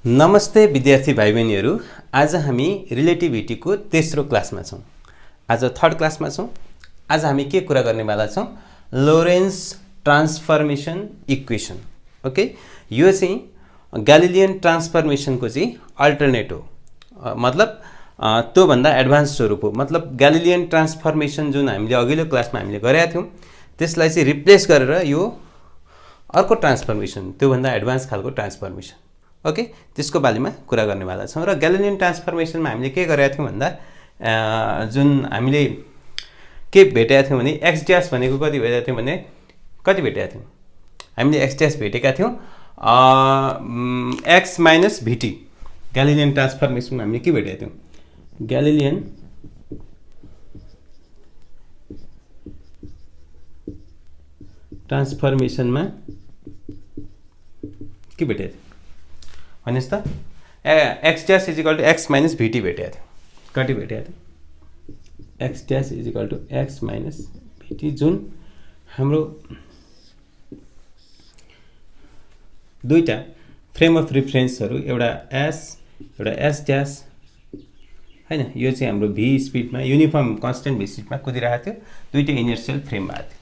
नमस्ते विद्यार्थी भाइ बहिनीहरू। आज हामी रिलेटिभिटीको तेस्रो क्लासमा छौँ। आज थर्ड क्लासमा छौँ। आज हामी के कुरा गर्नेवाला छौँ? Lorentz transformation equation. ओके, यो चाहिँ ग्यालिलियन ट्रान्सफर्मेसनको चाहिँ अल्टरनेट हो, मतलब त्योभन्दा एडभान्स स्वरूप हो। मतलब ग्यालिलियन ट्रान्सफर्मेसन जुन हामीले अघिल्लो क्लासमा हामीले गरेका थियौँ त्यसलाई चाहिँ रिप्लेस गरेर यो अर्को ट्रान्सफर्मेसन, त्योभन्दा एडभान्स खालको ट्रान्सफर्मेसन, ओके, त्यसको बारेमा कुरा गर्नेवाला छौँ। र ग्यालिलियन ट्रान्सफर्मेसनमा हामीले के गरेका थियौँ भन्दा जुन हामीले के भेटेका थियौँ भने एक्स ड्यास भनेको कति भेटेका थियौँ भने कति भेटेका थियौँ हामीले एक्स ड्यास भेटेका थियौँ एक्स माइनस भिटी। ग्यालिलियन ट्रान्सफर्मेसनमा हामीले के भेटेका थियौँ? ग्यालिलियन ट्रान्सफर्मेसनमा के भेटेका थियौँ भन्नुहोस् त? X dash is equal to X minus V T भेटेका थियौँ। कति भेटेका थियौँ? X dash is equal to X minus V T, जुन हाम्रो दुईटा फ्रेम अफ रिफरेन्सहरू, एउटा एस एउटा एस ड्यास हैन, यो चाहिँ हाम्रो भी स्पिडमा युनिफर्म कन्स्टेन्ट भी स्पिडमा कुदिरहेको थियो, दुईटै इनर्सियल फ्रेम भएको थियो।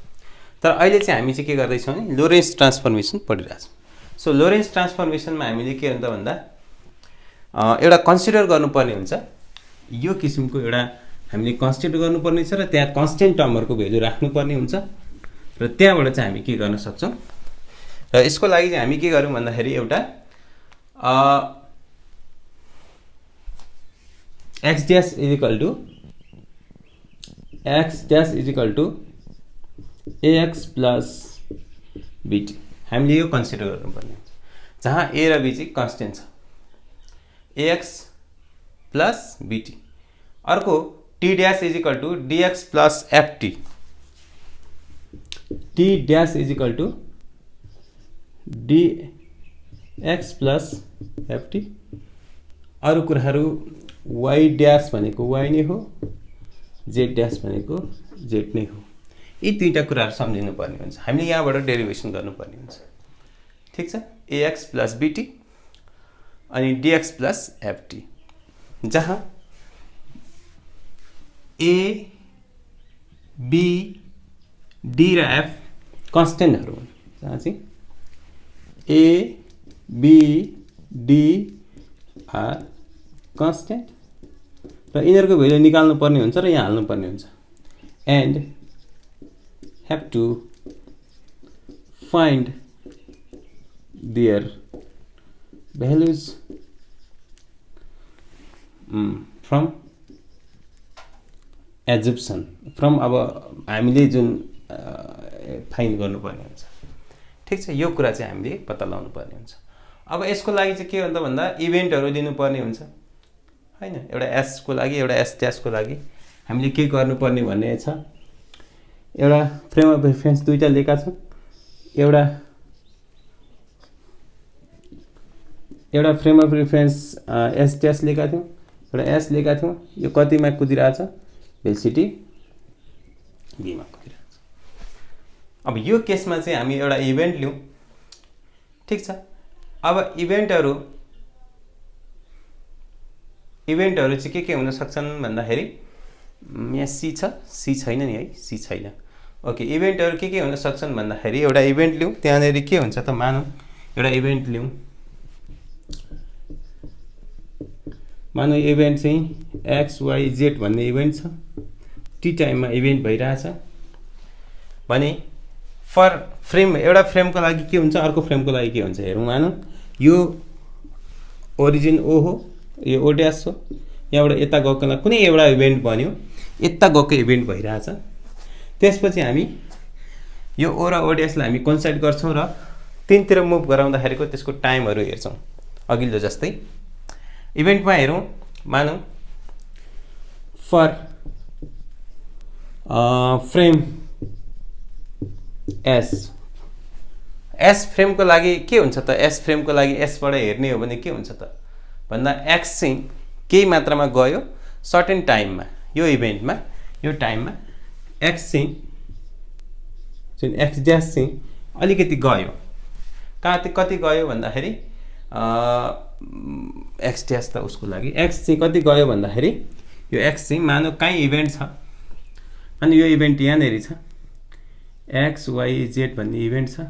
तर अहिले चाहिँ हामी चाहिँ के गर्दैछौँ भने लोरेन्स ट्रान्सफर्मेसन पढिरहेछौँ। सो लोरेन्स ट्रान्सफर्मेसनमा हामीले के हुन्छ भन्दा एउटा कन्सिडर गर्नुपर्ने हुन्छ, यो किसिमको एउटा हामीले कन्सिडर गर्नुपर्ने छ र त्यहाँ कन्स्टेन्ट टर्महरूको भ्यालु राख्नुपर्ने हुन्छ र त्यहाँबाट चाहिँ हामी के गर्न सक्छौँ। र यसको लागि चाहिँ हामी के गरौँ भन्दाखेरि एउटा x dash is equal to ax plus b t, हामीले यो कन्सिडर गर्नुपर्ने हुन्छ, जहाँ ए र बी चाहिँ कन्स्टेन्ट छ, एएक्स प्लस बिटी। अर्को t dash is equal to dx plus ft, t dash is equal to dx plus ft. अरू कुराहरू वाई ड्यास भनेको वाई नै हो, जेड ड्यास भनेको जेड नै हो। यी दुईवटा कुराहरू सम्झिनु पर्ने हुन्छ, हामीले यहाँबाट डेरिभेसन गर्नुपर्ने हुन्छ। ठिक छ, एएक्स प्लस बिटी अनि डिएक्स प्लस एफटी, जहाँ ए बी डी र एफ कन्स्टेन्टहरू हुन्, जहाँ चाहिँ A B D R constant र यिनीहरूको भ्यालु निकाल्नु पर्ने हुन्छ र यहाँ हाल्नुपर्ने हुन्छ। And have to find their values from assumption, from अब हामीले जुन फाइन्ड गर्नुपर्ने हुन्छ। ठिक छ, यो कुरा चाहिँ हामीले पत्ता लगाउनु पर्ने हुन्छ। अब यसको लागि चाहिँ के हुन्छ भन्दा इभेन्टहरू दिनुपर्ने हुन्छ हैन। एउटा एसको लागि, एउटा एस ड्यासको लागि हामीले के गर्नुपर्ने भन्ने छ, एउटा फ्रेम अफ रेफरेन्स दुईटा लिएका छौँ, एउटा frame of reference S dash लिएका थियौँ, एउटा एस लिएका थियौँ। यो कतिमा कुदिरहेछ? भेलोसिटी बीमा कुदिरहेछ। अब यो केसमा चाहिँ हामी एउटा इभेन्ट लिउँ। ठिक छ, अब इभेन्टहरू चाहिँ के हुन सक्छन् भन्दाखेरि यहाँ सी छ, सी छैन नि है, सी छैन। ओके, इभेन्टहरू के हुन सक्छन् भन्दाखेरि एउटा इभेन्ट लिउँ, त्यहाँनिर के हुन्छ त, मानौँ एउटा इभेन्ट लिउँ, मानौँ इभेन्ट चाहिँ एक्स वाई जेड भन्ने इभेन्ट छ, टी टाइममा इभेन्ट भइरहेछ भने फर फ्रेम, एउटा फ्रेमको लागि के हुन्छ, अर्को फ्रेमको लागि के हुन्छ हेरौँ। मानौँ यो ओरिजिन ओ हो, यो ओ ड्यास हो, यहाँबाट यता गएकोलाई कुनै एउटा इभेन्ट बन्यो, यता गएको इभेन्ट भइरहेछ। त्यसपछि हामी यो ओ र ओ ड्यासलाई हामी कोइन्साइड गर्छौँ र तिनतिर मुभ गराउँदाखेरिको त्यसको टाइमहरू हेर्छौँ, अघिल्लो जस्तै। इभेन्टमा हेरौँ, मानौँ फर फ्रेम एस फ्रेमको लागि के हुन्छ त, एस फ्रेमको लागि एसबाट हेर्ने हो भने के हुन्छ त भन्दा एक्स चाहिँ केही मात्रामा गयो सर्टेन टाइममा, यो इभेन्टमा, यो टाइममा एक्स चाहिँ जुन एक्स ड्यास चाहिँ अलिकति गयो, कति गयो भन्दाखेरि एक्स ड्यास त उसको लागि एक्स चाहिँ कति गयो भन्दाखेरि यो एक्स चाहिँ मानौ कहीँ इभेन्ट छ अनि यो इभेन्ट यहाँनेरि छ एक्स वाई जेड भन्ने इभेन्ट छ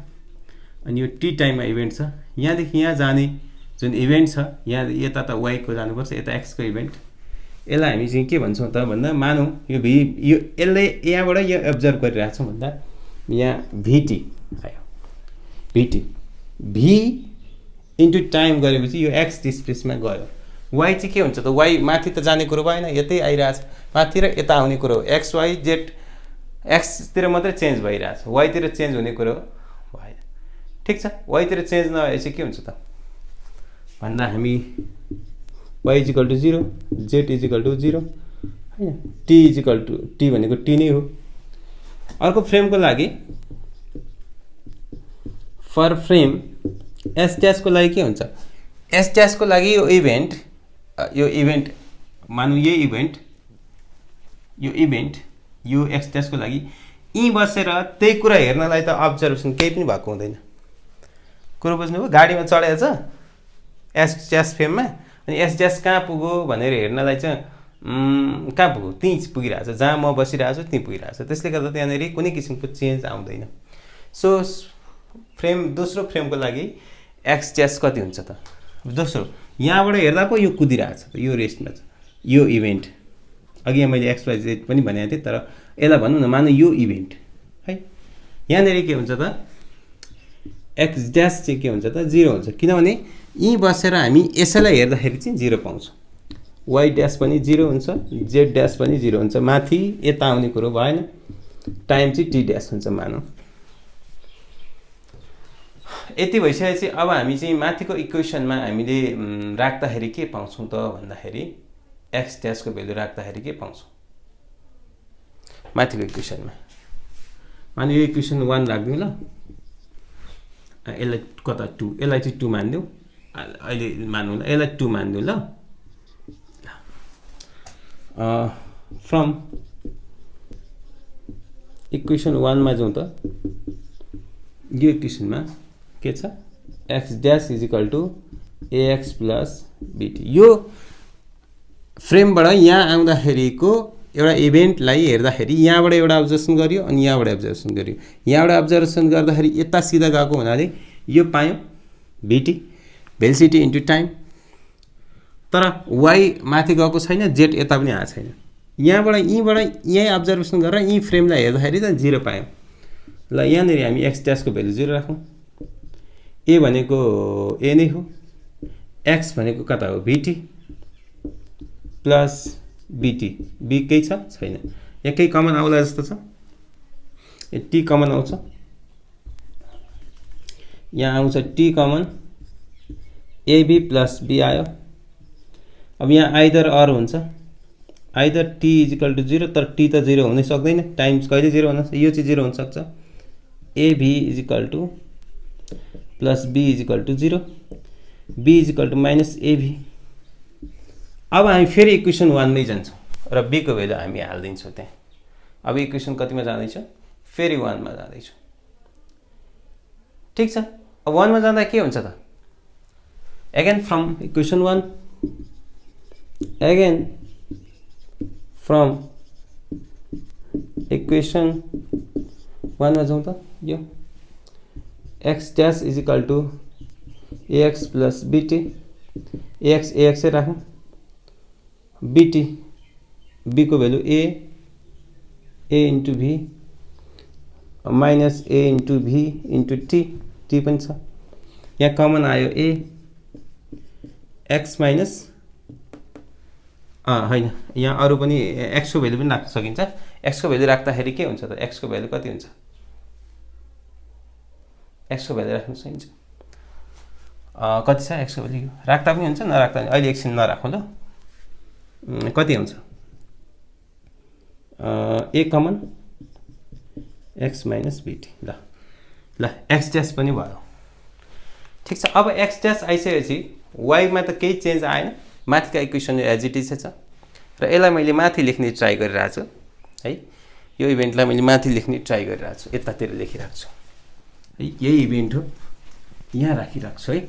अनि यो टी टाइममा इभेन्ट छ यहाँदेखि यहाँ जाने जुन इभेन्ट छ यहाँ यता त वाईको जानुपर्छ यता एक्सको इभेन्ट यसलाई हामी चाहिँ के भन्छौँ त भन्दा मानौ यो भी यो यसले यहाँबाट यो अब्जर्भ गरिरहेको छौँ भन्दा यहाँ भिटी आयो भिटी भी इन्टु टाइम गरेपछि यो एक्स डिस्प्लेसमा गयो वाई चाहिँ के हुन्छ त वाई माथि त जाने कुरो भएन यतै आइरहेछ माथि र यता आउने कुरो एक्स वाई जेड एक्सतिर मात्रै चेन्ज भइरहेछ वाईतिर चेन्ज हुने कुरो भएन ठिक छ वाईतिर चेन्ज नभएपछि के हुन्छ त भन्दा हामी y is equal to 0 z is equal to 0 होइन टी इजिकल टु टी भनेको टी नै हो अर्को फ्रेमको लागि फर फ्रेम एस ड्यासको लागि के हुन्छ एस ड्यासको लागि यो इभेन्ट मानौँ यो इभेन्ट यो एक्स ड्यासको लागि यहीँ बसेर त्यही कुरा हेर्नलाई त अब्जर्भेसन केही पनि भएको हुँदैन कुरो बुझ्नुभयो गाडीमा चढेको छ एस ड्यास फ्रेममा अनि एस ड्यास कहाँ पुग्यो भनेर हेर्नलाई चाहिँ कहाँ पुग्यो त्यहीँ पुगिरहेको छ जहाँ म बसिरहेको छु त्यहीँ पुगिरहेको छ त्यसले गर्दा त्यहाँनिर कुनै किसिमको चेन्ज आउँदैन सो फ्रेम दोस्रो फ्रेमको लागि एक्स ड्यास कति हुन्छ त दोस्रो यहाँबाट हेर्दा पो यो कुदिरहेको छ यो रेस्टमा छ यो इभेन्ट अघि मैले एक्स वाई जेड पनि भनेको थिएँ तर यसलाई भनौँ न मानौँ यो इभेन्ट है यहाँनिर के हुन्छ त एक्स ड्यास चाहिँ के हुन्छ त 0 हुन्छ किनभने यहीँ बसेर हामी यसैलाई हेर्दाखेरि चाहिँ 0 पाउँछौँ वाई ड्यास पनि 0 हुन्छ जेड ड्यास पनि 0 हुन्छ माथि यता आउने कुरो भएन टाइम चाहिँ टी ड्यास हुन्छ मानौँ यति भइसकेपछि अब हामी चाहिँ माथिको इक्वेसनमा हामीले राख्दाखेरि के पाउँछौँ त भन्दाखेरि एक्स ड्यासको भ्यालु राख्दाखेरि के पाउँछौँ माथिको इक्वेसनमा माने यो इक्वेसन 1 राख्दिउँ ल यसलाई कता 2 यसलाई चाहिँ 2 मानिदिउँ अहिले मानौँ ल यसलाई 2 मानिदिउँ ल फ्रम इक्वेसन 1 मा जाउँ त यो इक्वेसनमा के छ x dash is equal to ax plus bt यो फ्रेमबाट यहाँ आउँदाखेरिको एउटा इभेन्टलाई हेर्दाखेरि यहाँबाट एउटा अब्जर्भेसन गरियो अनि यहाँबाट अब्जर्भेसन गरियो यहाँबाट अब्जर्भेसन गर्दाखेरि यता सिधा गएको हुनाले यो पायौँ भिटी भेलोसिटी इन्टु टाइम तर वाई माथि गएको छैन जेड यता पनि आएको छैन यहाँबाट यहीँ अब्जर्भेसन गरेर यहीँ फ्रेमलाई हेर्दाखेरि त 0 पायौँ ल यहाँनिर हामी एक्स ड्यासको भ्यालु 0 राखौँ ए भनेको ए नै हो एक्स भनेको कता हो भिटी प्लस बिटी बी केही छ छैन यहाँ केही कमन आउला जस्तो छ टी कमन आउँछ यहाँ आउँछ t common ab plus b आयो अब यहाँ आइदर अर हुन्छ आइदर टी इजिकल टु 0 तर टी त 0 हुनै सक्दैन टाइम कहिले 0 हुन यो चाहिँ 0 हुनसक्छ A V is equal to plus B is equal to 0 B is equal to minus A V अब हामी फेरि इक्वेसन 1 मै जान्छौँ र बी को भ्यालु हामी हाल्दिन्छौँ त्यहाँ अब इक्वेसन कतिमा जाँदैछ फेरि 1 मा जाँदैछ ठिक छ अब 1 मा जाँदा के हुन्छ त again from equation 1 again from equation 1 मा जाउँ त यो x dash is equal to ax plus bt ax राखौँ बिटी बी को value a into v minus a into v into t पनि छ यहाँ कमन आयो ए एक्स माइनस होइन यहाँ अरू पनि एक्स को भ्यालु पनि राख्न सकिन्छ एक्स को भ्यालु राख्दाखेरि के हुन्छ त एक्स को भ्यालु कति हुन्छ एक्स को भ्यालु राख्न सकिन्छ कति छ एक्स को भ्यालु राख्दा पनि हुन्छ नराख्दा पनि अहिले एकछिन नराखौँ ल कति आउँछ ए कमन एक्स माइनस बिटी ल एक्स ड्यास पनि भयो ठिक छ अब एक्स ड्यास आइसकेपछि वाईमा त केही चेन्ज आएन माथिका इक्वेसन एज इट इज छ र यसलाई मैले माथि लेख्ने ट्राई गरिरहेको छु है यो इभेन्टलाई मैले माथि लेख्ने ट्राई गरिरहेको छु यतातिर लेखिरहेको छु है यही इभेन्ट हो यहाँ राखिरहेको छु है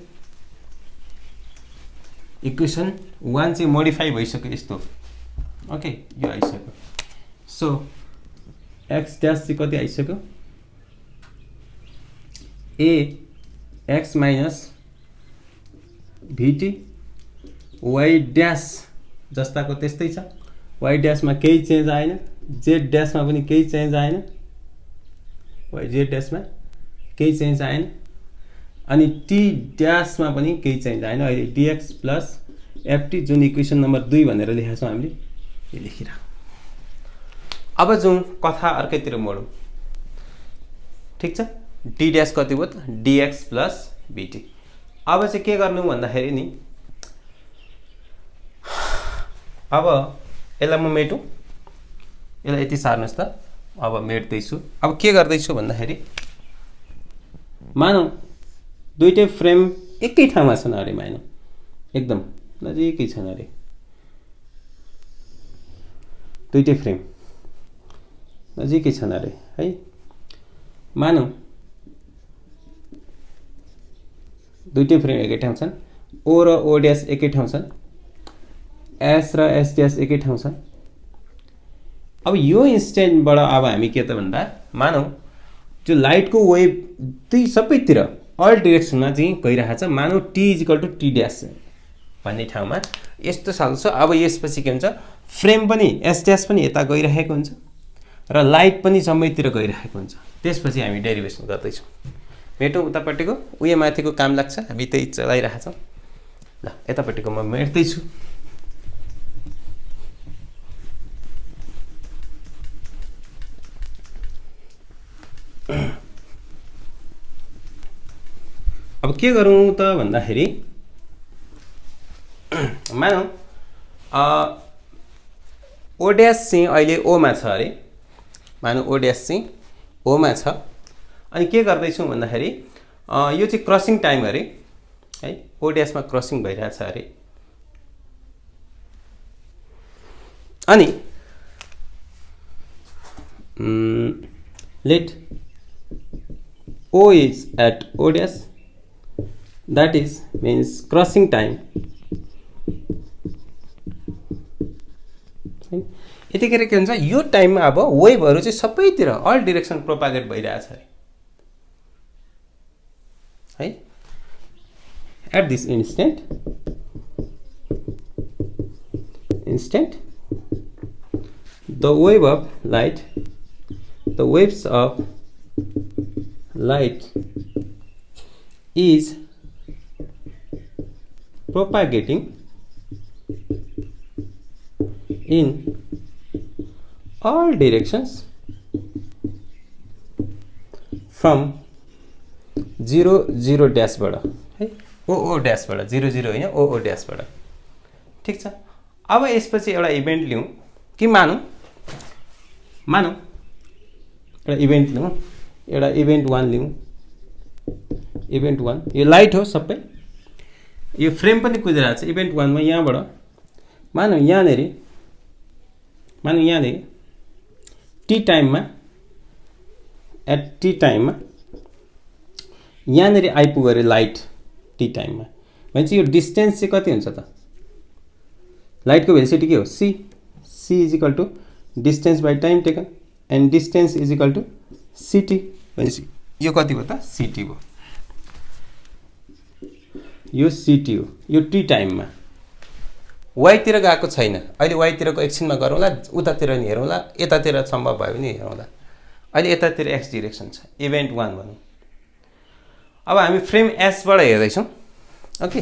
इक्वेसन 1 चाहिँ मोडिफाई भइसक्यो यस्तो ओके यो आइसक्यो सो x ड्यास चाहिँ कति आइसक्यो a x minus vt y dash जस्ताको त्यस्तै छ y ड्यासमा केही चेन्ज आएन z ड्यासमा पनि केही चेन्ज आएन y z ड्यासमा केही चेन्ज आएन अनि t ड्यासमा पनि केही चेन्ज आएन अहिले dx प्लस ft जुन इक्वेसन नम्बर 2 भनेर लेखेका छौं हामीले यो लेखिरा अब जाउँ कथा अर्कैतिर मोडौं ठीक छ d ड्यास कति भयो त dx प्लस bt अब चाहिँ के गर्नु भन्दाखेरि नि अब यसलाई म मेटौं यसलाई यति सार्नुस् त अब मेट्दै छु अब के गर्दै छु भन्दाखेरि मानौ दुईटै फ्रेम एकै ठाउँमा छन् अरे मानौ एकदम नजिकै छन् अरे दुईटै फ्रेम नजिकै छन् अरे है मानौ दुईटै फ्रेम एकै ठाउँ छन् ओ र ओ ड्यास एकै ठाउँ छन् एस र एस ड्यास एकै ठाउँ छन् अब यो इन्स्टेन्टबाट अब हामी के त भन्दा मानौ त्यो लाइटको वेभ दुई सबैतिर अल डाइरेक्सनमा चाहिँ गइरहेछ मानौ t = t ड्यास भन्ने ठाउँमा यस्तो खालको छ अब यसपछि के हुन्छ फ्रेम पनि एस ड्यास पनि यता गइरहेको हुन्छ र लाइट पनि सबैतिर गइरहेको हुन्छ त्यसपछि हामी डेरिभेसन गर्दै छौं मेटौं उतापट्टिको उयो माथिको काम लाग्छ हामी त्यही चलाइरहेका छौं ल यतापट्टिको म मेट्दै छु अब के गरौँ त भन्दाखेरि मानौ ओ ड्यास चाहिँ अहिले ओ मा छ अरे मानौ ओ ड्यास चाहिँ ओ मा छ अनि के गर्दै छु भन्दाखेरि यो चाहिँ क्रसिङ टाइम अरे है ओ ड्यास मा क्रसिङ भइरहेछ अरे अनि let O is at O dash that is means crossing time यतिखेर के हुन्छ यो टाइममा अब वेभहरु चाहिँ सबैतिर अल डाइरेक्सन प्रोपागेट भइरहेछ है at this instant the wave of light the waves of light is propagating in all directions from 0 0 dash बाट है ओ dash बाट 0 0 हैन ओ dash बाट ठीक छ अब यसपछि एउटा इभेन्ट लिउँ कि मानौ एउटा इभेन्ट लिउँ एउटा इभेन्ट 1 लिउँ इभेन्ट 1 यो लाइट हो सबै यो फ्रेम पनि कुदिरहेछ इभेन्ट 1 मा यहाँबाट मानौ यहाँनेरि टी टाइममा एट टी टाइममा यहाँनेरि आइपुग्यो अरे लाइट टी टाइममा भनेपछि यो डिस्टेन्स चाहिँ कति हुन्छ त लाइटको भेलोसिटी के हो c = distance by time taken and distance = ct भनेपछि यो कति हो त ct हो यो ct हो यो t टाइममा y तिर गएको छैन अहिले y तिरको एकछिनमा गरौँला उतातिर नि हेरौँला यतातिर सम्भव भयो भने हेरौँला अहिले यतातिर x डाइरेक्सन छ इभेन्ट 1 भनौँ अब हामी फ्रेम s बाट हेर्दै छौं ओके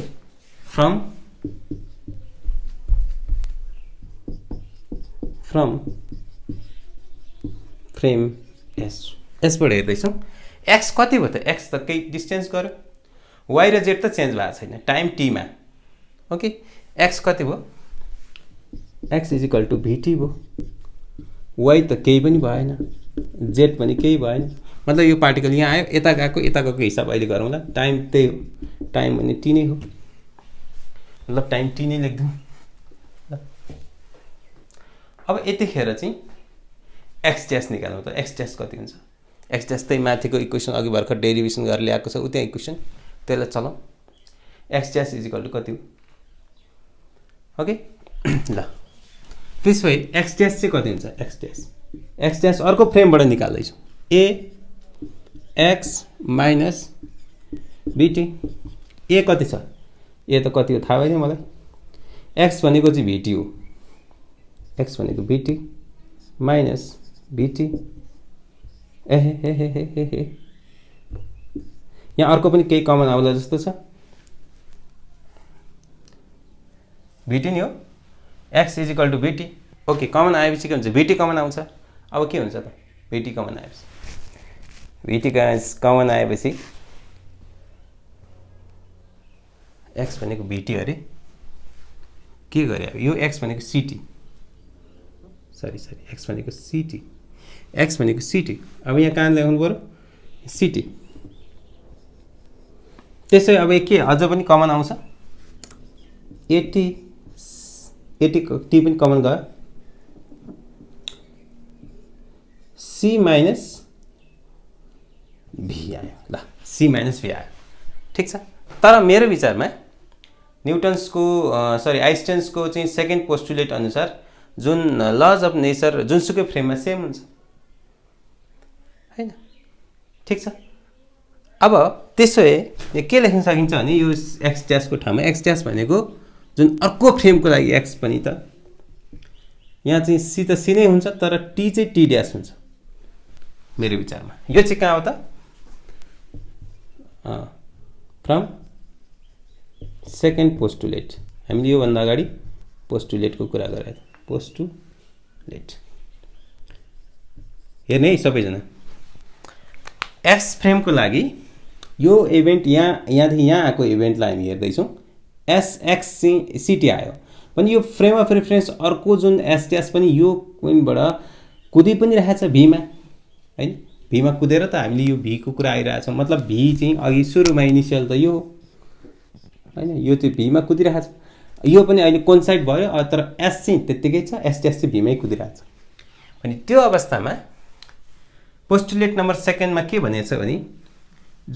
फ्रम फ्रेम s बाट हेर्दै छौं x कति भयो त x त केही डिस्टेन्स गर्यो y र z त चेन्ज भएको छैन टाइम t मा ओके x कति भयो x = vt भयो y त केही पनि भएन z पनि केही भएन मतलब यो पार्टिकल यहाँ आयो यता गएको हिसाब अहिले गरौँला टाइम त्यही हो टाइम भने t नै हो मतलब टाइम t नै लेख्दिउँ अब यतिखेर चाहिँ x ड्यास निकाल्नु त x ड्यास कति हुन्छ x ड्यास त्यही माथिको इक्वेसन अघि भर्खर डेरिभेसन गरेर ल्याएको छ उतै इक्वेसन त्यसलाई चलाऊ x ड्यास = कति हो ओके ल त्यसो भए एक्स ड्यास चाहिँ कति हुन्छ एक्स ड्यास अर्को फ्रेमबाट निकाल्दैछु ए एक्स माइनस बिटी ए कति छ ए त कति हो थाहा भएन मलाई एक्स भनेको चाहिँ भिटी हो एक्स भनेको बिटी माइनस बिटी ए यहाँ अर्को पनि केही कमन आउला जस्तो छ भिटी नि हो x is equal to vt okay common आएपछि के हुन्छ भिटी कमन आउँछ अब के हुन्छ त भिटी कमन आएपछि भिटी कमन आएपछि एक्स भनेको भिटी अरे के गरे अब यो एक्स भनेको सिटी सरी एक्स भनेको सिटी अब यहाँ कहाँ ल्याउनु पर्यो सिटी त्यसै अब के अझ पनि कमन आउँछ 80 टी पनि कमन गयो सी माइनस भी आयो ल सी माइनस भी आयो ठिक छ तर मेरो विचारमा न्युटन्सको आइन्स्टाइन्सको चाहिँ सेकेन्ड पोस्टुलेट अनुसार जुन लज अफ नेचर जुनसुकै फ्रेममा सेम हुन्छ हैन ठिक छ अब त्यसो भए के लेख्न सकिन्छ भने यो एक्स ड्यासको ठाउँमा एक्स ड्यास भनेको जुन अर्को फ्रेमको लागि एक्स पनि त यहाँ चाहिँ सी त सी नै हुन्छ तर टी चाहिँ टी ड्यास हुन्छ मेरो विचारमा यो चाहिँ कहाँ हो त फ्रम सेकेन्ड पोस्टुलेट हामीले योभन्दा अगाडि पोस्टुलेटको कुरा गरेको पोस्टुलेट हेर्ने है सबैजना एक्स फ्रेमको लागि यो इभेन्ट यहाँदेखि यहाँ आएको इभेन्टलाई हामी हेर्दैछौँ एसएक्स चाहिँ सिटी आयो पनि यो फ्रेम अफ रेफरेन्स अर्को जुन एस ड्यास पनि यो पोइन्टबाट कुदै पनि रहेछ भीमा हैन भीमा कुदेर त हामीले यो भीको कुरा आइरहेछ मतलब भी चाहिँ अघि सुरुमा इनिसियल त यो हैन यो चाहिँ भीमा कुदिरहेछ यो पनि अहिले कोन्साइड भयो तर एस चाहिँ त्यतिकै छ एस ड्यास चाहिँ भीमै कुदिरहेछ अनि त्यो अवस्थामा पोस्टुलेट नम्बर सेकेन्डमा के भनेछ भने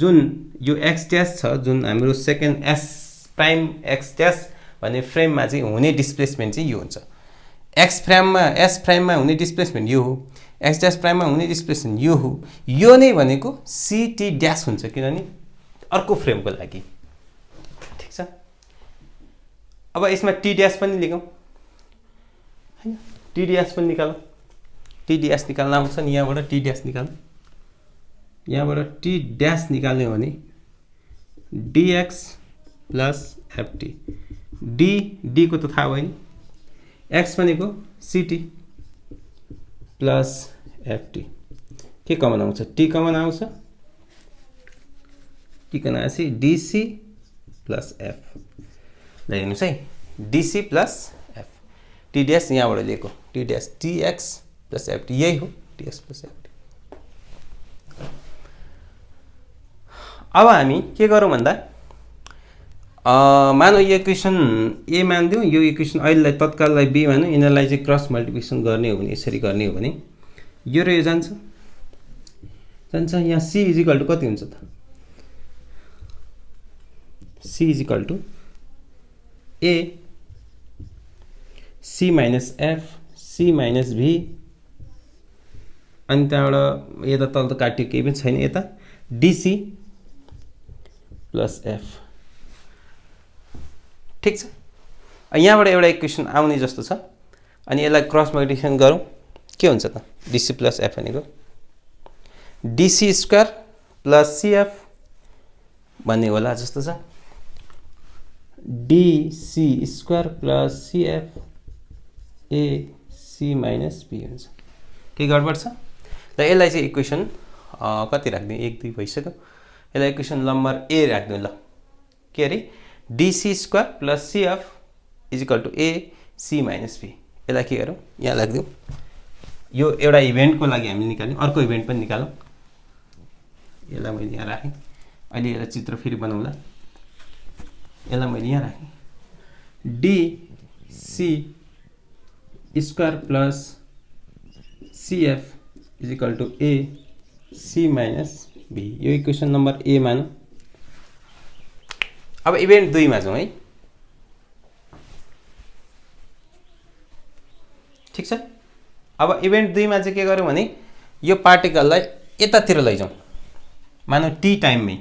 जुन यो एक्स ड्यास छ जुन हाम्रो second S prime x dash भन्ने फ्रेममा चाहिँ हुने डिस्प्लेसमेन्ट चाहिँ यो हुन्छ एक्स प्राइममा हुने डिस्प्लेसमेन्ट यो हो एक्स ड्यास प्राइममा हुने डिस्प्लेसमेन्ट यो हो यो नै भनेको सिटी ड्यास हुन्छ किनभने अर्को फ्रेमको लागि ठिक छ अब यसमा टी ड्यास पनि लेखौँ हैन टी ड्यास पनि निकालौँ टी ड्यास निकाल्न आउँछ नि यहाँबाट टी ड्यास निकाल्नु यहाँबाट टी ड्यास निकाल्ने हो भने डीएक्स प्लस एफटी डी को त थाहा भयो नि एक्स भनेको सिटी प्लस एफटी के कमन आउँछ टी कमन आउँछ टी कमन आएपछि डीसी प्लस एफ ल हेर्नुहोस् है DC plus F T dash यहाँबाट लिएको T dash TX plus FT यही हो टीएक्स प्लस एफटी अब हामी के गरौँ भन्दा मानौ यो इक्वेसन ए मानिदिउँ यो इक्वेसन अहिलेलाई तत्काललाई बी मानौँ यिनीहरूलाई चाहिँ क्रस मल्टिप्लिकेसन गर्ने हो भने यसरी गर्ने हो भने यो र यो जान्छ यहाँ सी इज इक्वल टु कति हुन्छ त C is equal to A C minus F C minus V अनि त्यहाँबाट यता तल त काटियो केही पनि छैन यता डीसी प्लस एफ ठिक छ यहाँबाट एउटा इक्वेसन आउने जस्तो छ अनि यसलाई क्रस मल्टिप्लिकेसन गरौँ के हुन्छ त डीसी प्लस एफ भनेको डीसी स्क्वायर प्लस सीएफ भन्ने होला जस्तो छ dc square plus cf a C minus b हुन्छ के गडबड छ र यसलाई चाहिँ इक्वेसन कति राख्दिउँ 1 2 भइसक्यो यसलाई इक्वेसन नम्बर ए राख्दिउँ ल के अरे dc square plus cf is equal to A C minus b यसलाई के गरौँ यहाँ राख्दिउँ यो एउटा इभेन्टको लागि हामीले निकाल्यौँ अर्को इभेन्ट पनि निकालौँ यसलाई मैले यहाँ राखेँ अहिले यसलाई चित्र फेरि बनाउँला यसलाई मैले यहाँ राखेँ dc square plus cf is equal to A C minus b यो इक्वेसन नम्बर ए मानौँ अब इभेन्ट 2 मा जाउँ है ठीक छ। अब इभेन्ट 2 मा चाहिँ के गर्यौं भने यो पार्टिकललाई यतातिर लैजाउँ, मानौ टी टाइममै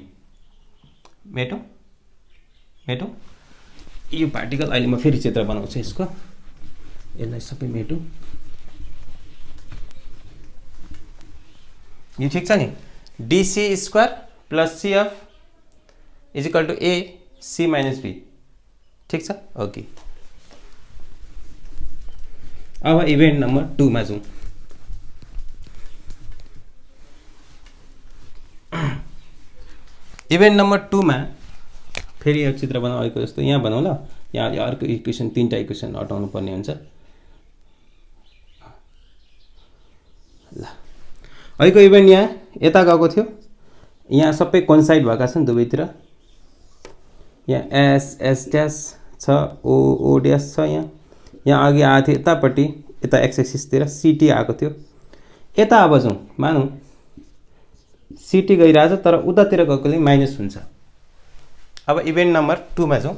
मेटौँ मेटौँ यो पार्टिकल। अहिले म फेरि चित्र बनाउँछु यसको, यसलाई सबै मेटौँ। यो ठिक छ नि, dc square plus cf is equal to a c minus b, ठीक छ। ओके, अब इभेन्ट नम्बर 2 मा जाउँ। इभेन्ट नम्बर 2 मा फेरि यो चित्र बनाएको जस्तो यहाँ बनाऊ ल। यहाँ अर्को इक्वेसन, 3टा इक्वेसन हटाउनु पर्ने हुन्छ ल। अहिलेको इभेन्ट यहाँ यता गएको थियो, यहाँ सबै कोइन्साइड भएका छन् दुवैतिर। यहाँ एस एस ड्यास छ, ओ ओ ड्यास छ। यहाँ अघि आएको थियो यतापट्टि, यता एक्स एक्सिसतिर सिटी आएको थियो। यता अब जाउँ, मानौँ सिटी गइरहेछ तर उतातिर गएकोले माइनस हुन्छ। अब इभेन्ट नम्बर 2 मा जाउँ।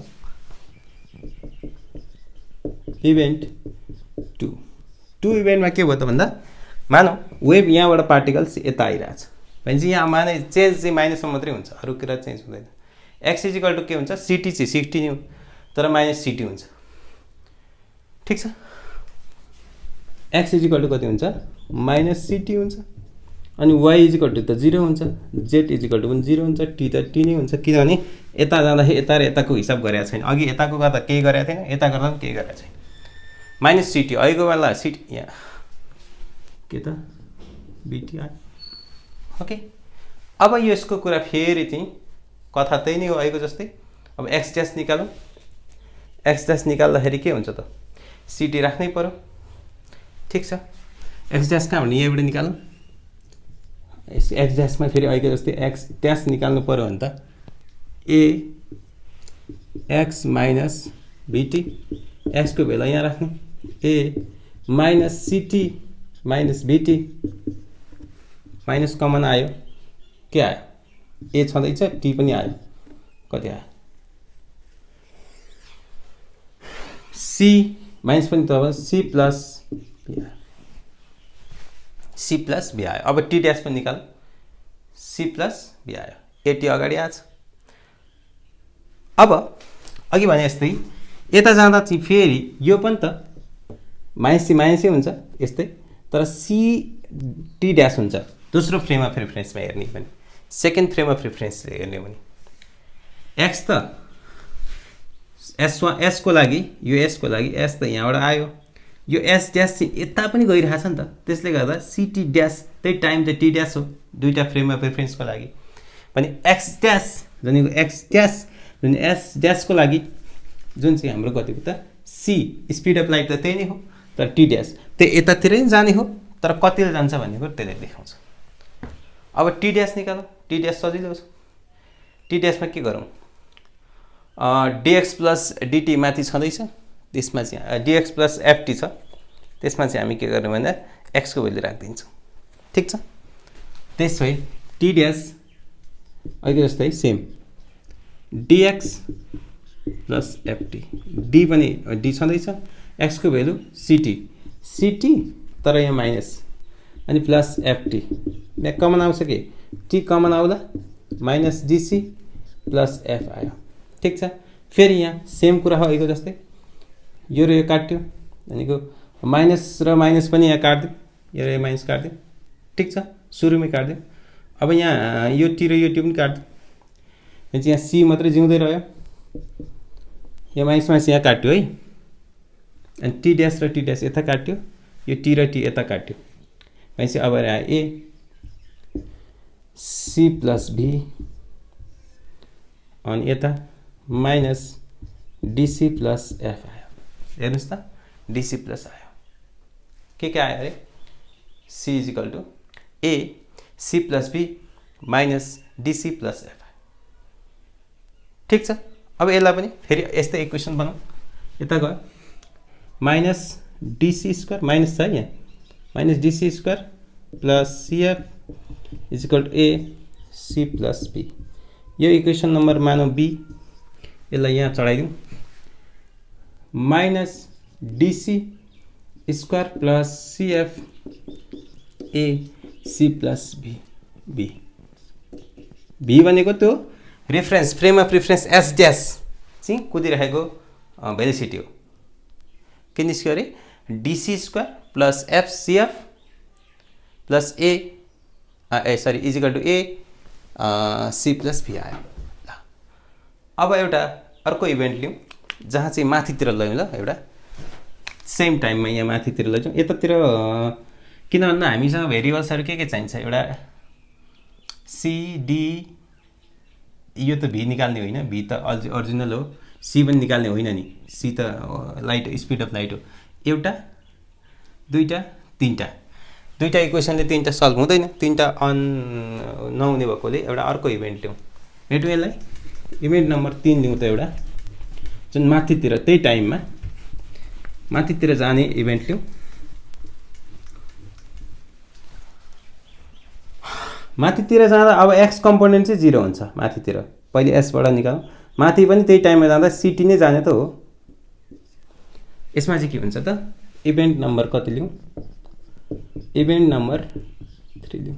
इभेन्ट 2 इभेन्टमा के भयो त भन्दा, मानौ वेभ यहाँबाट पार्टिकल्स यता आइरहेछ भनेपछि यहाँ माने चेन्ज चाहिँ माइनसमा मात्रै हुन्छ, अरू कुरा चेन्ज हुँदैन। एक्स इज इक्वल टू के हुन्छ, सिटी चाहिँ 60 नै हो तर माइनस सिटी हुन्छ, ठिक छ। एक्स इज इक्वल टू कति हुन्छ, माइनस सिटी हुन्छ। अनि वाइ इज इक्वल टू त 0 हुन्छ, जेड इज इक्वल टू पनि 0 हुन्छ, टी त टी नै हुन्छ। किनभने यता जाँदाखेरि यता र यताको हिसाब गरेको छैन, अघि यताको गर्दा केही गरेको थिएन, यता गर्दा पनि केही गरेको छैन। माइनस सिटी अहिलेको बेला सिटी यहाँ के त बिटी आयो। ओके, अब यसको कुरा फेरि चाहिँ कथा त्यही नै हो अहिलेको जस्तै। अब एक्स ड्यास निकालौँ, एक्स ड्यास निकाल्दाखेरि के हुन्छ त, सिटी राख्नै पर्यो, ठिक छ। एक्स ड्यास कहाँ भने यहाँबाट निकालौँ, एक्स ड्यासमा फेरि अहिलेको जस्तै एक्स ड्यास निकाल्नु पर्यो भने त ए एक्स माइनस बिटी, एक्सको भेला यहाँ राख्ने, A minus C T minus V T, minus common आयो, के आयो, ए छँदैछ, टी पनि आयो, कति आयो, सी माइनस पनि त सी प्लस बी आयो, सी प्लस बी आयो। अब टी ड्यास पनि निकाल, सी प्लस बी आयो, एटी अगाडि आछ। अब अघि भने जस्तै यता जाँदा चाहिँ फेरि यो पनि त माइनस सी माइनसै हुन्छ यस्तै, तर सी टी ड्यास हुन्छ दोस्रो फ्रेम अफ रेफरेन्समा हेर्ने भने, सेकेन्ड फ्रेम अफ रेफरेन्स हेर्ने भने। एक्स त एसको लागि, यो एसको लागि एस त यहाँबाट आयो, यो एस ड्यास चाहिँ यता पनि गइरहेछ नि त, त्यसले गर्दा सिटी ड्यास त्यही टाइम चाहिँ टी ड्यास हो दुईटा फ्रेम अफ रेफरेन्सको लागि। भने एक्स ड्यास भनेको एक्स ड्यास जुन एस ड्यासको लागि जुन चाहिँ हाम्रो कति हो त सी, स्पिड अफ लाइट त त्यही नै हो, तर टी ड्यास त्यही यतातिरै नै जाने हो, तर कतिले जान्छ भन्ने कुरो त्यसले देखाउँछ। अब टी ड्यास निकालौँ, टी ड्यास सजिलो छ। टी ड्यासमा के गरौँ, डिएक्स प्लस डिटी माथि छँदैछ, त्यसमा चाहिँ डिएक्स प्लस एफटी छ, त्यसमा चाहिँ हामी के गर्ने भन्दा एक्सको भ्यालु राखिदिन्छौँ, ठिक छ। त्यसो भए टी ड्यास अहिले जस्तै same dx plus ft, D पनि डी छँदैछ, एक्सको भ्यालु सिटी, सिटी तर यहाँ माइनस, अनि प्लस एफटी, यहाँ कमन आउँछ कि टी कमन आउला, माइनस डिसी प्लस एफ आयो, ठिक छ। फेरि यहाँ सेम कुरा हो अहिले जस्तै, यो र यो काट्यो भनेको माइनस र माइनस पनि यहाँ काट्दिउँ, यो र यो माइनस काट्दिउँ, ठिक छ, सुरुमै काट्दिउँ। अब यहाँ यो टी र यो टी पनि काट्दिउँ, भनेपछि यहाँ सी मात्रै जिउँदै रह्यो, यो माइनस माइनस यहाँ काट्यो है, अनि टी ड्यास र टी ड्यास यता काट्यो, यो टी र टी यता काट्यो, भनेपछि अब आयो ए सी प्लस भी, अनि यता माइनस डिसी प्लस एफ आयो, हेर्नुहोस् त डिसी प्लस आयो, के आयो अरे c is equal to A C plus b minus dc plus f आयो, ठिक छ। अब यसलाई पनि फेरि यस्तै इक्वेसन बनाऊ, यता गयो माइनस डिसी स्क्वायर, माइनस छ यहाँ, minus D C square plus C F is equal to A C plus B, यो इक्वेसन नम्बर मानौ बी, यसलाई यहाँ चढाइदिउँ, minus D C square plus C F A C plus V B V भनेको त्यो reference frame of reference S dash चाहिँ कुदिरहेको velocity हो। के निस्क्यो अरे D C square plus F C F plus A सरी is equal to A C plus V आयो। अब एउटा अर्को इभेन्ट लिउँ जहाँ चाहिँ माथितिर लैजाउँ ल, एउटा सेम टाइममा यहाँ माथितिर लैजाउँ। यतातिर किन भन्दा हामीसँग भेरिएबल्सहरू के चाहिन्छ, एउटा सिडी, यो त भी निकाल्ने होइन, भी त अरिजिनल हो, सी पनि निकाल्ने होइन नि, सी त लाइट स्पिड अफ लाइट हो। एउटा दुईवटा दुईवटा इक्वेसनले तिनवटा सल्भ हुँदैन, तिनवटा नहुने भएकोले एउटा अर्को इभेन्ट लिउँ। हेटौँ यसलाई, इभेन्ट नम्बर 3 लिउँ त, एउटा जुन माथितिर त्यही टाइममा माथितिर जाने इभेन्ट लिउँ। माथितिर जाँदा अब एक्स कम्पोनेन्ट चाहिँ 0 हुन्छ माथितिर, पहिले एसबाट निकालौँ। माथि पनि त्यही टाइममा जाँदा सिटी नै जाने त हो। यसमा चाहिँ के हुन्छ त, इभेन्ट नम्बर कति लिउँ, इभेन्ट नम्बर 3 लिउँ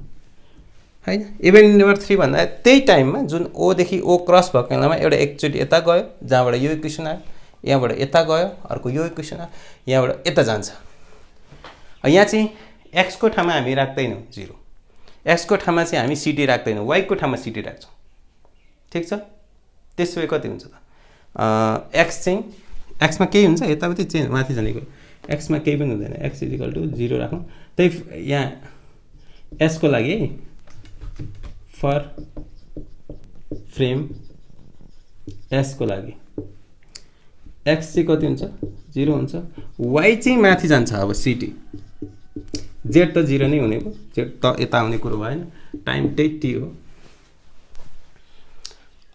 हैन। इभेन्ट नम्बर 3 भन्दा त्यही टाइममा जुन ओदेखि ओ क्रस भएको बेलामा एउटा एकचोटि यता गयो, जहाँबाट यो इक्वेसन आयो, यहाँबाट यता गयो, अर्को यो इक्वेसन आयो, यहाँबाट यता जान्छ। यहाँ चाहिँ एक्सको ठाउँमा हामी राख्दैनौँ 0, एक्सको ठाउँमा चाहिँ हामी सिटी राख्दैनौँ, वाइको ठाउँमा सिटी राख्छौँ। ठिक छ, त्यसो भए कति हुन्छ त, एक्स चाहिँ एक्समा केही हुन्छ, यताउति चेन्ज माथि जानेको, एक्समा केही पनि हुँदैन, एक्स इजिकल टु 0 राखौँ। त्यही यहाँ एसको लागि फर फ्रेम एसको लागि एक्स चाहिँ कति हुन्छ, 0 हुन्छ। वाइ चाहिँ माथि जान्छ, अब सिटी, जेड त 0 नै हुने भयो, जेड त यता आउने कुरो भएन, टाइम त्यही टी हो।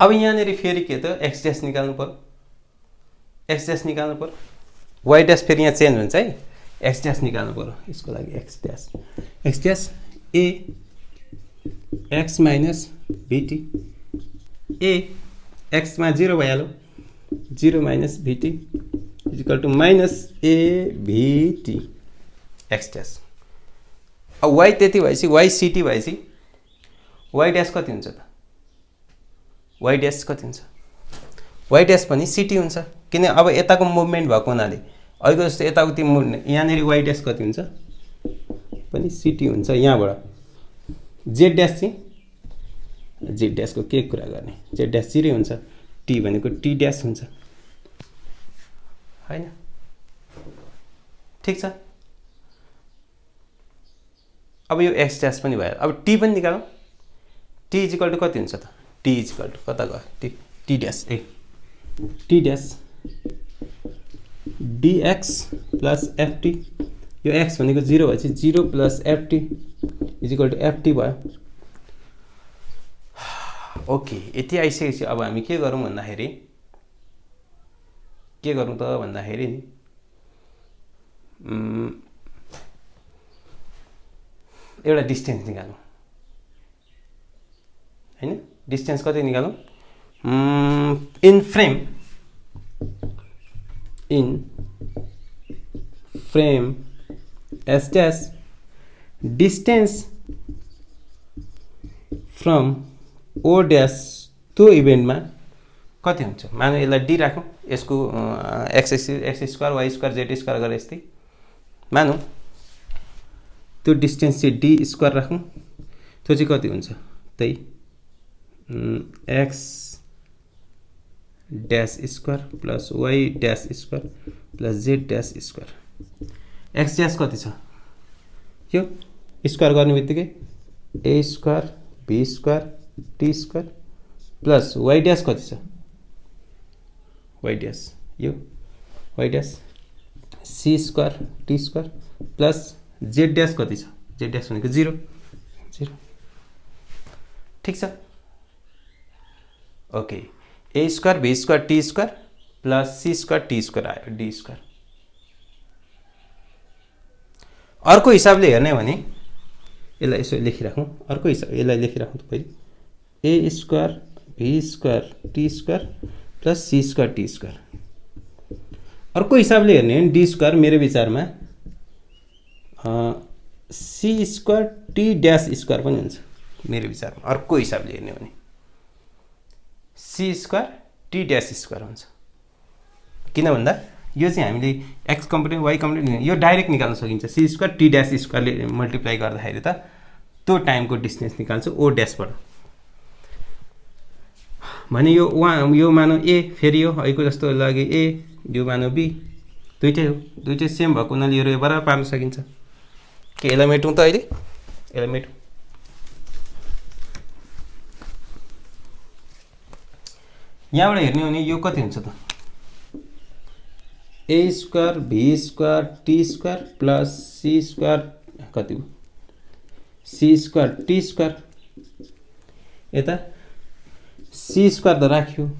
अब यहाँनिर फेरि के त एक्स ड्यास निकाल्नु पर्यो, एक्स ड्यास निकाल्नु पर्यो, वाइ ड्यास फेरि यहाँ चेन्ज हुन्छ है, एक्स ड्यास निकाल्नु पर्यो। यसको लागि x dash a x minus vt, a एक्समा 0 भइहाल्यो, 0 minus vt is equal to minus a vt x dash. अब वाइ त्यति भएपछि, वाइ सिटी भएपछि वाइ ड्यास कति हुन्छ त, वाइ ड्यास कति हुन्छ, वाइ ड्यास पनि सिटी हुन्छ, किन अब यताको मुभमेन्ट भएको हुनाले अहिलेको जस्तो यताउति मुभ्ने, यहाँनिर वाइ ड्यास कति हुन्छ पनि सिटी हुन्छ। यहाँबाट जेड ड्यास चाहिँ, जेड ड्यासको के कुरा गर्ने, जेड ड्यास 0 हुन्छ, टी भनेको टी ड्यास हुन्छ हैन। ठिक छ, अब यो एक्स ड्यास पनि भयो। अब टी पनि निकालौँ, टी इजिकल टु कति हुन्छ त, टी इजिकल टु कता गयो, t dash, t dash dx plus ft, यो एक्स भनेको 0 भएपछि 0 plus ft is equal to ft भयो। ओके, यति आइसकेपछि अब हामी के गरौँ भन्दाखेरि, के गरौँ त भन्दाखेरि नि एउटा डिस्टेन्स निकालौँ हैन। डिस्टेन्स कति निकालौँ, in frame S dash distance from O dash त्यो इभेन्टमा कति हुन्छ। मानौँ यसलाई डी राखौँ, यसको X square Y square Z square गरेर यस्तै मानौँ, त्यो डिस्टेन्स चाहिँ डी स्क्वायर राखौँ, त्यो चाहिँ कति हुन्छ, त्यही X dash square plus Y dash square plus Z dash square. X dash कति छ, यो स्क्वायर गर्ने बित्तिकै A square be square T square plus Y dash कति छ, वाइ ड्यास यो Y dash C square T square plus Z dash कति छ, जेड ड्यास भनेको 0। ठिक छ, okay. A square be square T square plus C square T square आयो, D square. अर्को हिसाबले हेर्ने भने यसलाई यसो लेखिराखौँ, अर्को हिसाब यसलाई लेखिराखौँ त पहिले, A square be square T square plus C square T square. अर्को हिसाबले हेर्ने हो भने डी स्क्वायर मेरो विचारमा C square T dash square पनि हुन्छ मेरो विचारमा, अर्को हिसाबले हेर्ने हो भने C square T dash square हुन्छ। किन भन्दा यो चाहिँ हामीले एक्स कम्पोनेन्ट वाइ कम्पोनेन्ट यो डाइरेक्ट निकाल्न सकिन्छ। सी स्क्वायर टी ड्यास स्क्वायरले मल्टिप्लाई गर्दाखेरि त त्यो टाइमको डिस्टेन्स निकाल्छ ओ ड्यासबाट। भने यो यो मानौ ए, फेरि यो अहिलेको जस्तो लाग्यो ए, यो मानौ बी, दुइटै हो, दुइटै सेम भएको हुनाले यो बराबर पार्न सकिन्छ। के यसलाई मेटौँ त अहिले? यसलाई मेटौँ। यहाँबाट हेर्ने हो भने यो कति हुन्छ त? A square V square T square plus C square कति हो? C square T square. यता सी स्क्वायर त राख्यो,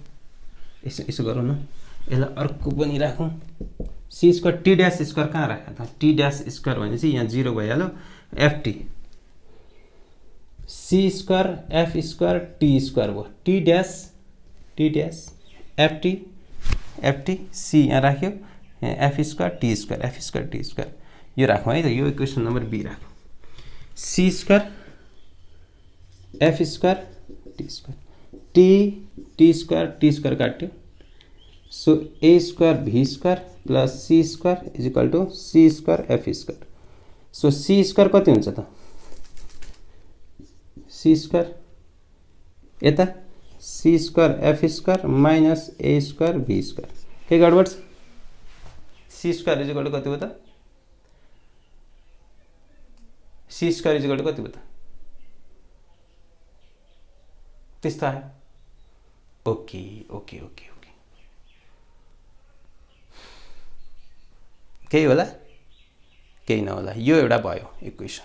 यसो गरौँ न, यसलाई अर्को पनि राखौँ। C square T dash square कहाँ राख्यो त? टी ड्यास स्क्वायर भनेपछि यहाँ 0 भइहाल्यो, ft c square F square T square भयो, टी ड्यास एफटी सी यहाँ राख्यो, एफ स्क्वायर टी स्क्वायर यो राखौँ है त। यो इक्वेसन नम्बर बी राखौँ। C square F square T square काट्यो, so A square V square plus C square is equal to C square F square. So C square कति हुन्छ त? सी स्क्वायर यता C square F square minus ए square V square. के गडबड छ? C square is equal to कति हो त? C square is equal to कति हो त? त्यस्तो आयो। ओके ओके ओके ओके, केही होला केही नहोला। यो एउटा भयो इक्वेसन,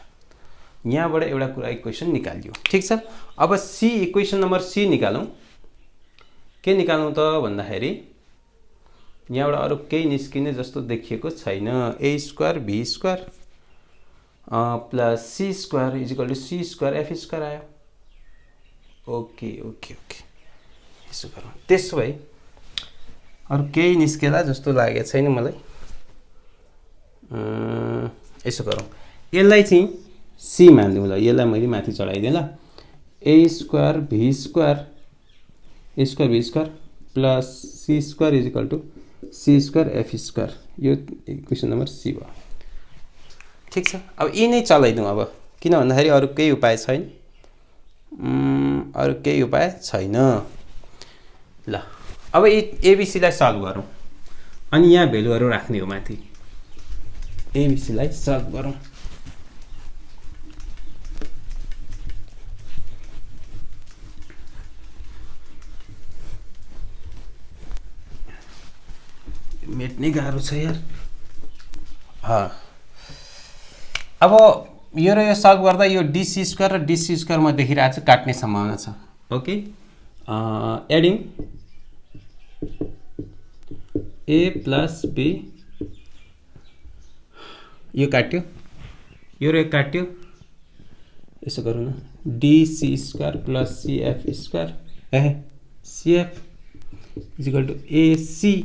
यहाँबाट एउटा कुरा इक्वेसन निकालियो। ठिक छ, अब सी इक्वेसन नम्बर सी निकालौँ। के निकालौँ त भन्दाखेरि यहाँबाट अरू केही निस्किने जस्तो देखिएको छैन। A square V square plus C square is equal to C square F square आयो। ओके ओके ओके, यसो गरौँ। त्यसो भए अरू केही निस्केला जस्तो लागेको छैन मलाई। यसो गरौँ, यसलाई चाहिँ सी मानिदिउँ ल, यसलाई मैले माथि चढाइदिएँ ल। A square V square plus C square is equal to C square F square. यो इक्वेसन नम्बर सी भयो। ठिक छ, अब यी नै चलाइदिउँ अब, किन भन्दाखेरि अरू केही उपाय छैन। ल अब एबिसीलाई सल्भ गरौँ अनि यहाँ भेल्युहरू राख्ने हो माथि। एबिसीलाई सल्भ गरौँ। मेट्नै गाह्रो छ यार। अब यो र यो सल्भ गर्दा यो डिसी स्क्वायर र डिसी स्क्वायरमा देखिरहेको छ काट्ने सम्भावना छ। Okay, adding A plus B, यो काट्यो, यो र यो काट्यो, यसो गरौँ न। D C square plus C F square C F is equal to A C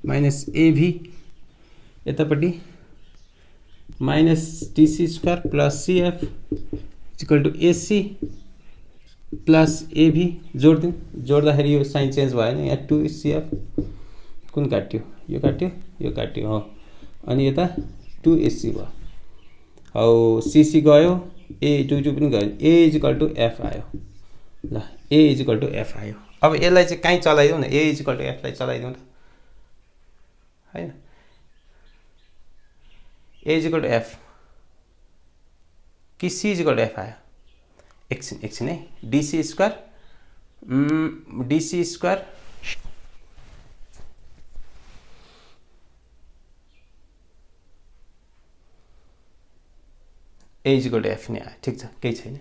minus A V, यतापट्टि minus D C square plus C F equal to A C plus A V. जोडिदिउँ, जोड्दाखेरि यो साइन चेन्ज भयो नि, यहाँ 2CF कुन काट्यो? यो काट्यो हो, अनि यता 2AC भयो। हौ सीसी गयो, ए 2 पनि गयो, a is equal to f आयो। ल a is equal to f आयो। अब यसलाई चाहिँ कहीँ चलाइदिउँ न, ए इज इक्वल टू एफलाई चलाइदिउँ त, हैन? A is equal to f कि c is equal to f आयो? एकछिन है। Dc square a is equal to f नै आयो। ठिक छ, केही छैन।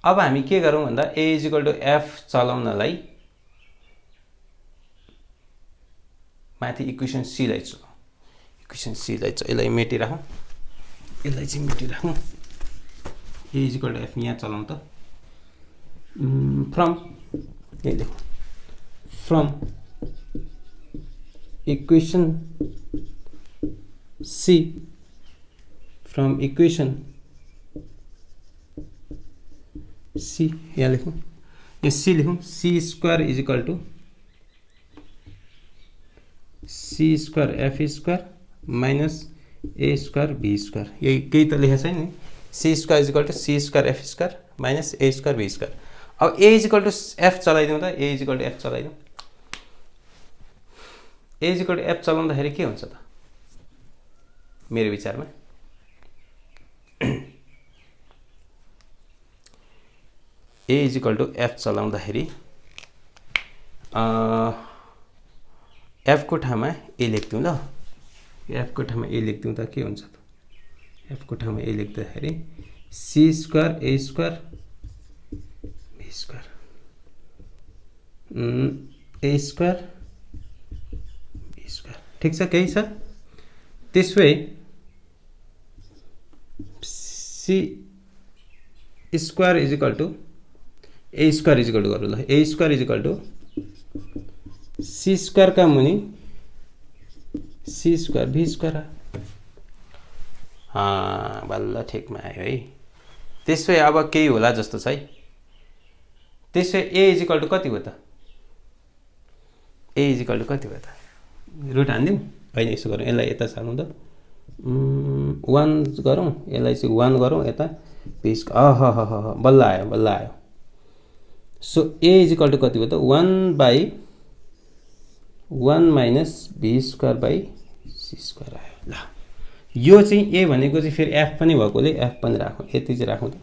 अब हामी के गरौँ भन्दा a is equal to f चलाउनलाई माथि इक्वेसन सीलाई चलाउँ। यसलाई मेटिराखौँ, a is equal to f यहाँ चलाउँ त। फ्रम यही लेखौँ, from equation c from equation c, यहाँ लेखौँ, यहाँ सी लेखौँ, c square is equal to C square F square minus A square be square, यही केही त लेखेको छैन नि। C square is equal to C square F square minus A square be square. अब A is equal to F चलाइदिउँ त, A is equal to F चलाइदिउँ। A is equal to F चलाउँदाखेरि के हुन्छ त मेरो विचारमा? A is equal to F चलाउँदाखेरि एफ को ठाउँमा ए लेख्दिउँ ल, एफ को ठाउँमा ए लेख्दिउँ त के हुन्छ त? एफ को ठाउँमा ए लेख्दाखेरि C square A square be square A square be square, ठिक छ, केही छ? त्यसै C square is equal to A square is equal to गरौँ ल, A square is equal to C square का मुनि सी स्क्वायर बी स्क्वायर। बल्ल ठिकमा आयो है। त्यसै अब केही होला जस्तो छ है। त्यसै ए इज इक्वल टू कति हो त? ए इज इक्वल टू कति भयो त? रुट हान्दिउँ? होइन, यसो गरौँ, यसलाई यता सार्नु त, 1 गरौँ, यसलाई चाहिँ 1 गरौँ यता, बल्ल आयो, बल्ल आयो। So a is equal to कति भयो त? 1/1 minus be square by C square आयो। ल, यो चाहिँ ए भनेको चाहिँ फेरि एफ पनि भएकोले एफ पनि राखौँ, यति चाहिँ राखौँ त।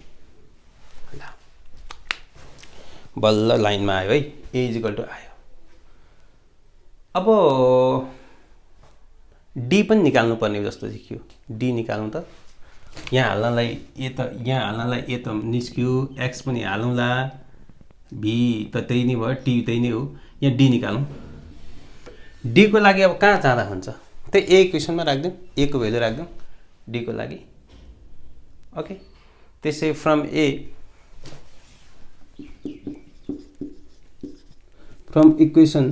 ल, बल्ल लाइनमा आयो है, ए इज इक्वल टू आयो। अब डी पनि निकाल्नु पर्ने जस्तो देखियो, डी निकालौँ त। यहाँ हाल्नलाई ए त, यहाँ हाल्नलाई ए त निस्क्यो, एक्स पनि हालौँला, भी त त्यही नै भयो, टी त्यही नै हो। यहाँ डी निकालौँ। डी को लागि अब कहाँ जाँदा हुन्छ? त्यही ए इक्वेसनमा राख्दिउँ, ए को भ्यालु राख्दिउँ डी को लागि। ओके, त्यसै फ्रम इक्वेसन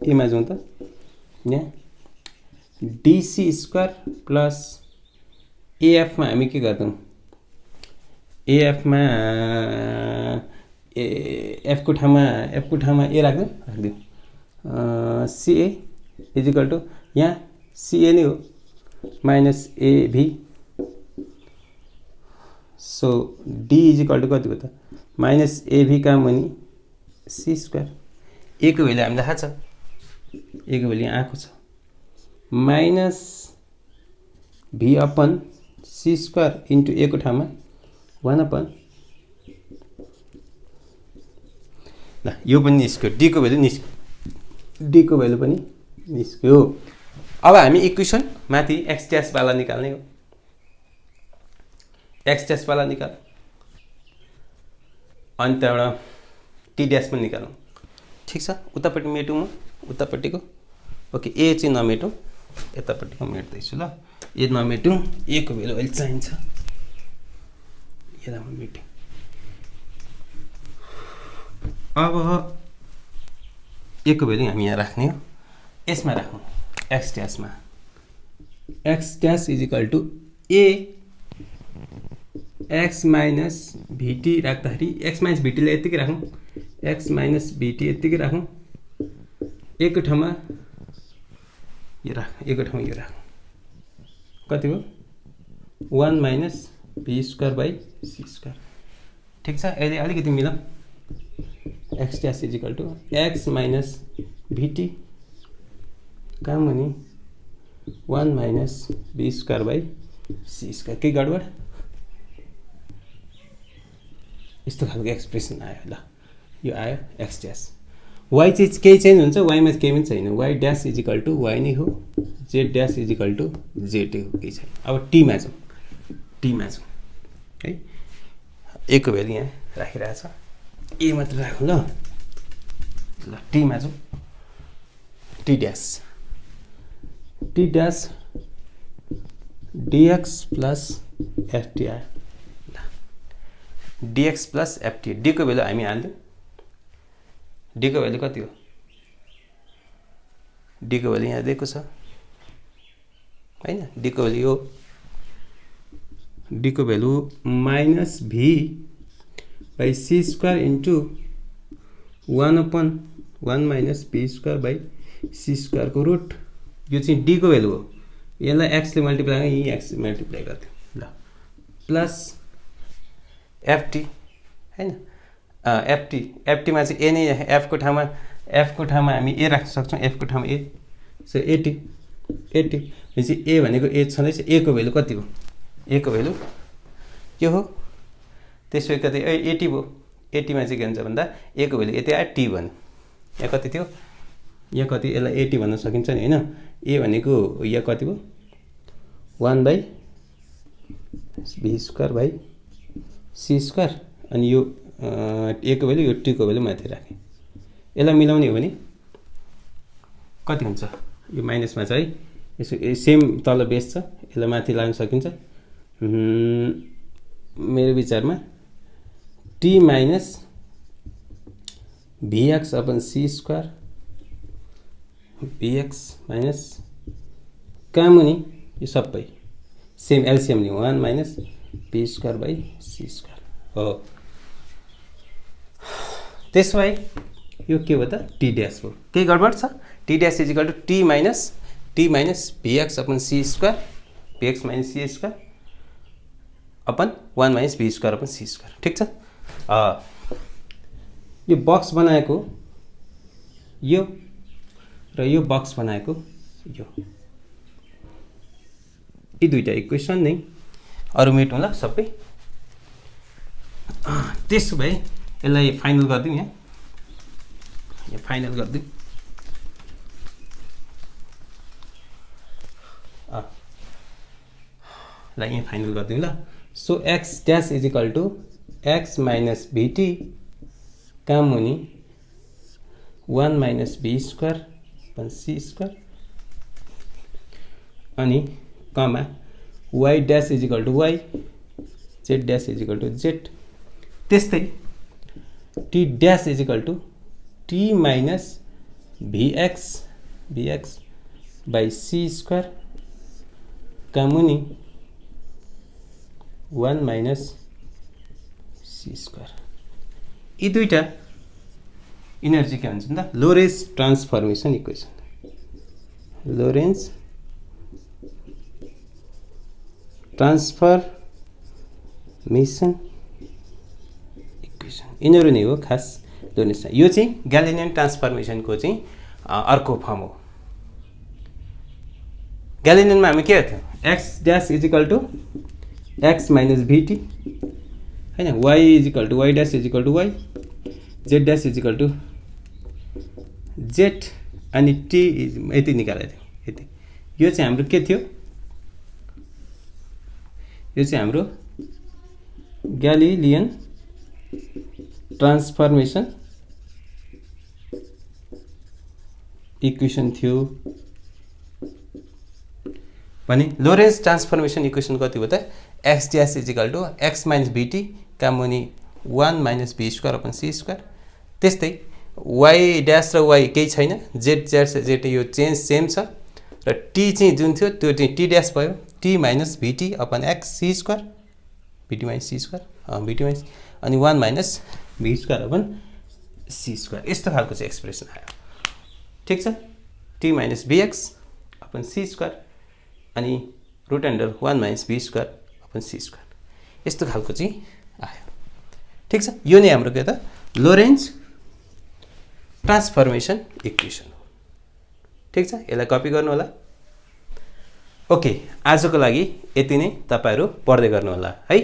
एमा जाउँ त। यहाँ डीसी स्क्वायर प्लस एएफमा हामी के गर्छौँ? एएफमा एफ को ठाउँमा ए राख्दिउँ, सीए इज इक्वल टू यहाँ सीए नै हो minus av. So d is equal to कति हो त? माइनस एभी का मुनि सी स्क्वायर। ए को भ्यालु हामीलाई थाहा छ, ए को भ्यालु यहाँ आएको छ, माइनस भी अपन सी स्क्वायर इन्टु ए को ठाउँमा 1 अपन। ल, यो पनि निस्क्यो, डी को भ्यालु निस्क्यो, डी को भ्यालु पनि निस्क्यो। अब हामी इक्वेसन माथि एक्स ड्यास वाला निकाल्ने हो, एक्स ड्यास वाला निकाल, अनि त्यहाँबाट टी ड्यास पनि निकालौँ। ठिक छ, उतापट्टि मेटौँ म, उतापट्टिको। ओके, ए चाहिँ नमेटौँ, यतापट्टिको मेट्दैछु ल। ए नमेटौँ, ए को भ्यालु अहिले चाहिन्छ, यतामा मेट्यौँ। अब ए को भ्यालु हामी यहाँ राख्ने हो, यसमा राखौँ, एक्स ड्यासमा। X dash is equal to A x minus V T राख्दाखेरि एक्स माइनस भिटीलाई यत्तिकै राखौँ, एक्स माइनस भिटी यत्तिकै राखौँ। ए को ठाउँमा यो राख, ए को ठाउँमा यो राख, कति हो? 1 minus be square by C square. ठिक छ, अहिले अलिकति मिलाउँ। X dash is equal to X minus V T कहाँ मुनि 1 minus be square by C square. केही गडबड? यस्तो खालको एक्सप्रेसन आयो। ल, यो आयो एक्स ड्यास। वाइ चाहिँ केही चेन्ज हुन्छ, वाइमा केही पनि छैन, y dash is equal to y नै हो, z dash is equal to z हो, केही छैन। अब टीमा जाउँ, टीमा जाउँ है। ए को भ्यालु यहाँ राखिरहेछ, ए मात्र राखौँ ल। ल, टीमा जाउँ, t dash, t dash dx plus ft आयो। डीएक्स प्लस एफटी, डी को भ्यालु हामी हाल्दिउँ। डी को भ्यालु कति हो? डी को भ्यालु यहाँ दिएको छ हैन d को भ्यालु यो d को value minus v by c square into 1/1 minus v square by c square को रुट यो चाहिँ d को भ्यालु हो यसलाई x ले मल्टिप्लाई गर्दा यही x मल्टिप्लाई गर्दियो ल प्लस ft हैन ft मा चाहिँ a नै f को ठाउँमा हामी a राख्न सक्छौं f को ठाउँमा a सो 80 भनेपछि a भनेको a छँदैछ a को भ्यालु कति हो a को भ्यालु के हो त्यसो कतै 80 भयो 80 मा चाहिँ के हुन्छ भन्दा a को भ्यालु यति आयो t भन्नु यहाँ कति थियो यहाँ कति यसलाई 80 भन्न सकिन्छ नि हैन a भनेको यहाँ कति भयो 1 by v square by c square अनि यो a को भ्यालु यो t को भ्यालु माथि राखे यसलाई मिलाउने हो भने कति हुन्छ यो माइनसमा चाहिँ यसो सेम तल बेस छ यसलाई माथि लान सकिन्छ मेरो विचारमा t minus vx upon c square vx minus कामुनि यो सबै सेम एलसीएम लिउँ 1 minus v square by c square हो त्यसै यो के हो त t ड्याश हो के गडबड छ t dash is equal to t minus vx upon c square vx minus c square upon 1 minus v square upon c square ठीक छ यो बक्स बनाएको यो र यो बक्स बनाएको यो यी दुईटा इक्वेसन नै अरु मेटौँ ल सबै त्यसो भए यसलाई फाइनल गर्दिउँ यहाँ फाइनल गर्दिउँ ल यहाँ फाइनल गर्दिउँ ल so x dash is equal to x minus vt काम मुनि 1 minus v square upon c square अनि कमा y dash is equal to y z dash is equal to z त्यस्तै t dash is equal to t minus vx by c square का मुनि 1 minus c square यी दुईटा energy के भन्छ भन्दा लोरेन्ज ट्रान्सफर्मेसन इक्वेसन लोरेन्ज ट्रान्सफर्मेसन इक्वेसन यिनीहरू नै हो खास लोरेन्ज यो चाहिँ ग्यालिलियन ट्रान्सफर्मेसनको चाहिँ अर्को फर्म हो ग्यालिलियनमा हामी के थियो x dash is equal to x minus vt हैन y is equal to y dash is equal to y z dash is equal to z अनि t यति निकालेको थियो यति यो चाहिँ हाम्रो के थियो यो चाहिँ हाम्रो ग्यालिलियन ट्रान्सफर्मेसन इक्वेसन थियो भने लोरेन्ज ट्रान्सफर्मेसन इक्वेसन कति हो त x dash is equal to x minus vt का मुनि 1 minus v square upon c square त्यस्तै y डैश र y केही छैन z यो चेन्ज सेम छ र t चाहिँ जुन थियो त्यो चाहिँ t डैश भयो t minus vt upon x c square vt minus c square vt minus अनि 1 minus v square upon c square यस्तो खालको चाहिँ एक्सप्रेसन आयो ठीक छ t minus vx upon c square अनि root under 1 minus v square upon c square यस्तो खालको चाहिँ आयो ठीक छ यो नै हाम्रो के त लोरेन्ज ट्रान्सफर्मेसन इक्वेसन हो ठीक छ यसलाई कपी गर्नु होला ओके आजको लागि यति नै तपाईहरु पढ्दै गर्नु होला है